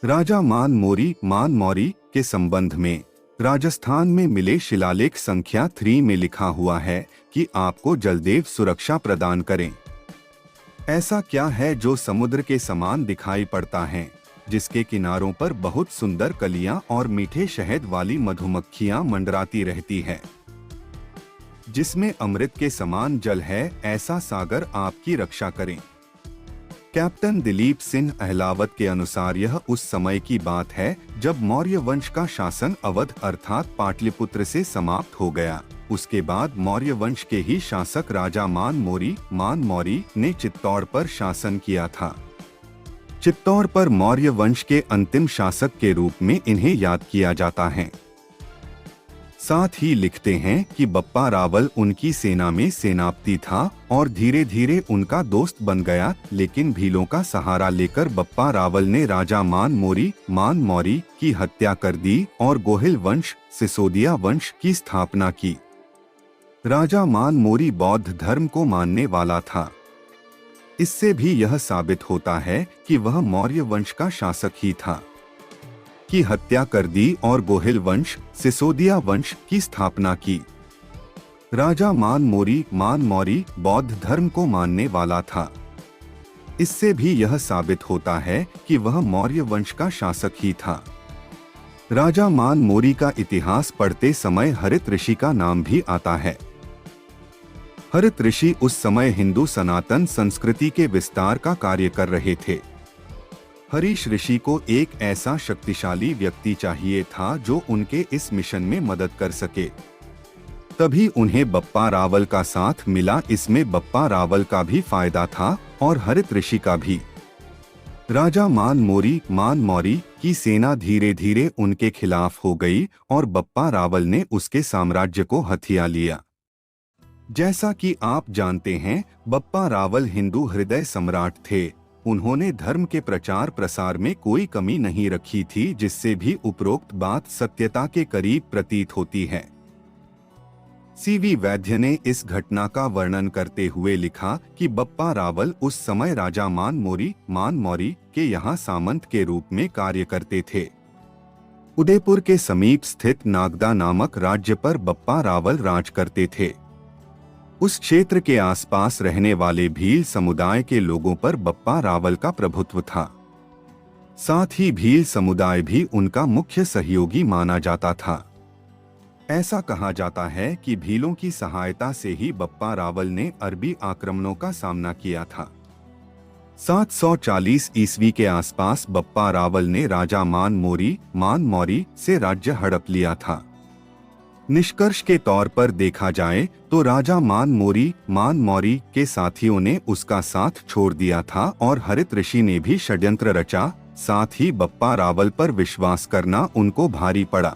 राजा मान मौरी के संबंध में राजस्थान में मिले शिलालेख संख्या 3 में लिखा हुआ है कि आपको जलदेव सुरक्षा प्रदान करें। ऐसा क्या है जो समुद्र के समान दिखाई पड़ता है, जिसके किनारों पर बहुत सुंदर कलियां और मीठे शहद वाली मधुमक्खियां मंडराती रहती है, जिसमें अमृत के समान जल है, ऐसा सागर आपकी रक्षा करें। कैप्टन दिलीप सिंह अहलावत के अनुसार यह उस समय की बात है जब मौर्य वंश का शासन अवध अर्थात पाटलिपुत्र से समाप्त हो गया। उसके बाद मौर्य वंश के ही शासक राजा मान मौरी ने चित्तौड़ पर शासन किया था। चित्तौड़ पर मौर्य वंश के अंतिम शासक के रूप में इन्हें याद किया जाता है। साथ ही लिखते हैं कि बप्पा रावल उनकी सेना में सेनापति था और धीरे धीरे उनका दोस्त बन गया, लेकिन भीलों का सहारा लेकर बप्पा रावल ने राजा मान मौरी की हत्या कर दी और गोहिल वंश सिसोदिया वंश की स्थापना की। राजा मान मौरी बौद्ध धर्म को मानने वाला था। इससे भी यह साबित होता है कि वह मौर्य वंश का शासक ही था, की हत्या कर दी और गोहिल वंश सिसोदिया वंश की स्थापना की। राजा मान मौरी बौद्ध धर्म को मानने वाला था। इससे भी यह साबित होता है कि वह मौर्य वंश का शासक ही था। राजा मान मौरी का इतिहास पढ़ते समय हरित ऋषि का नाम भी आता है। हरित ऋषि उस समय हिंदू सनातन संस्कृति के विस्तार का कार्य कर रहे थे। हरीश ऋषि को एक ऐसा शक्तिशाली व्यक्ति चाहिए था जो उनके इस मिशन में मदद कर सके। तभी उन्हें बप्पा रावल का साथ मिला। इसमें बप्पा रावल का भी फायदा था और हरित ऋषि का भी। राजा मान मौरी की सेना धीरे धीरे उनके खिलाफ हो गई और बप्पा रावल ने उसके साम्राज्य को हथिया लिया। जैसा कि आप जानते हैं, बप्पा रावल हिंदू हृदय सम्राट थे। उन्होंने धर्म के प्रचार प्रसार में कोई कमी नहीं रखी थी, जिससे भी उपरोक्त बात सत्यता के करीब प्रतीत होती है। सीवी वैद्य ने इस घटना का वर्णन करते हुए लिखा कि बप्पा रावल उस समय राजा मान मौरी के यहाँ सामंत के रूप में कार्य करते थे। उदयपुर के समीप स्थित नागदा नामक राज्य पर बप्पा रावल राज करते थे। उस क्षेत्र के आसपास रहने वाले भील समुदाय के लोगों पर बप्पा रावल का प्रभुत्व था। साथ ही भील समुदाय भी उनका मुख्य सहयोगी माना जाता था। ऐसा कहा जाता है कि भीलों की सहायता से ही बप्पा रावल ने अरबी आक्रमणों का सामना किया था। 740 ईस्वी के आसपास बप्पा रावल ने राजा मान मौरी से राज्य हड़प लिया था। निष्कर्ष के तौर पर देखा जाए तो राजा मान मौरी के साथियों ने उसका साथ छोड़ दिया था और हरित ऋषि ने भी षड्यंत्र रचा। साथ ही बप्पा रावल पर विश्वास करना उनको भारी पड़ा।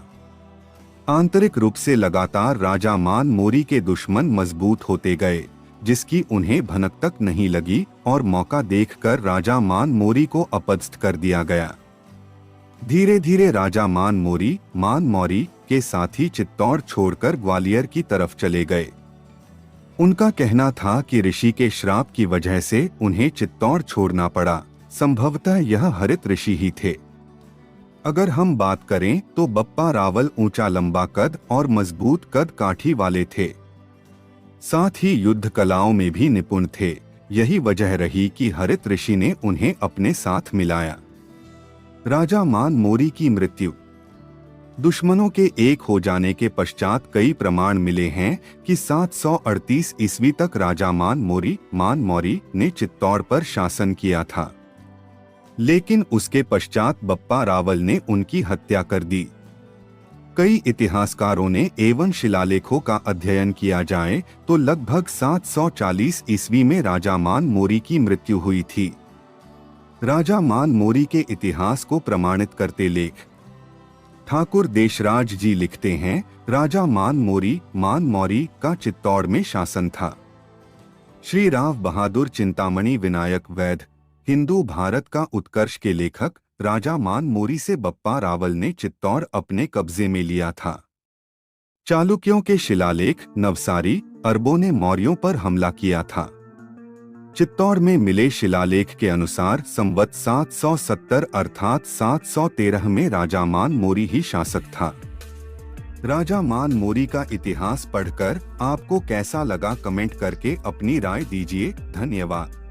आंतरिक रूप से लगातार राजा मान मौरी के दुश्मन मजबूत होते गए, जिसकी उन्हें भनक तक नहीं लगी और मौका देखकर राजा मान मौरी को अपदस्थ कर दिया गया। धीरे धीरे राजा मान मौरी के साथी चित्तौड़ छोड़कर ग्वालियर की तरफ चले गए। उनका कहना था कि ऋषि के श्राप की वजह से उन्हें चित्तौड़ छोड़ना पड़ा। संभवतः यह हरित ऋषि ही थे। अगर हम बात करें तो बप्पा रावल ऊंचा लंबा कद और मजबूत कद काठी वाले थे। साथ ही युद्ध कलाओं में भी निपुण थे। यही वजह रही कि हरित ऋषि ने उन्हें अपने साथ मिलाया। राजा मान मौरी की मृत्यु। दुश्मनों के एक हो जाने के पश्चात कई प्रमाण मिले हैं कि 738 ईस्वी तक राजा मान मौरी ने चित्तौड़ पर शासन किया था, लेकिन उसके पश्चात बप्पा रावल ने उनकी हत्या कर दी। कई इतिहासकारों ने एवं शिलालेखों का अध्ययन किया जाए तो लगभग 740 ईस्वी में राजा मान मौरी की मृत्यु हुई थी। राजा मान मौरी के इतिहास को प्रमाणित करते लेख ठाकुर देशराज जी लिखते हैं, राजा मान मौरी का चित्तौड़ में शासन था। श्री राव बहादुर चिंतामणि विनायक वैद्य, हिंदू भारत का उत्कर्ष के लेखक, राजा मान मौरी से बप्पा रावल ने चित्तौड़ अपने कब्जे में लिया था। चालुक्यों के शिलालेख, नवसारी अरबों ने मौर्यों पर हमला किया था। चित्तौड़ में मिले शिलालेख के अनुसार संवत 770 अर्थात 713 में राजा मान मोरी ही शासक था। राजा मान मोरी का इतिहास पढ़कर आपको कैसा लगा कमेंट करके अपनी राय दीजिए। धन्यवाद।